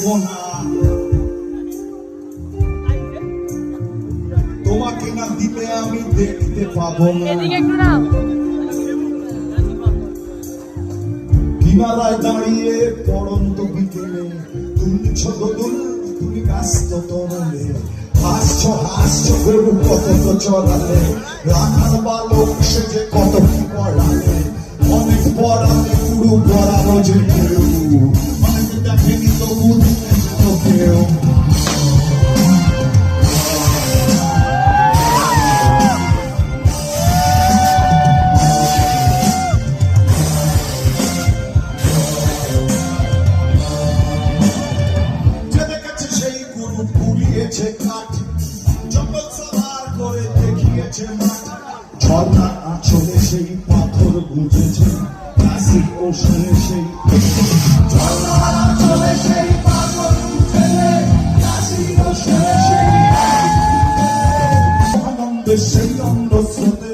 দেব না, তোমাকে না দিলে আমি দেখতে পাবো না। কিনারায় দাঁড়িয়ে পড়ন্ত বিকেলে তুলছ দোদুল তুমি ব্যস্ত তরলে, হাসছো হাসছো গরু কত তো চড়ালে, রাখার বালক সেজে কত কি পড়ালে, অনেক পড়ালে পুরো পড়ালো যে কেউ, অনেক দেখেনি তবু দেখেছে তো কেউ। পুড়িয়েছে কাঠ, জঙ্গল সাবার করে দেখিয়েছে মাঠ, ঝর্ণা আঁচলে সেই পাথর বুঝেছে, প্লাস্টিক ওশনে সেই ঝর্ণা আঁচলে সেই পাথর বুঝেছে, প্লাস্টিক ওশনে সেই আনন্দে সেই অন্ধ স্রোতে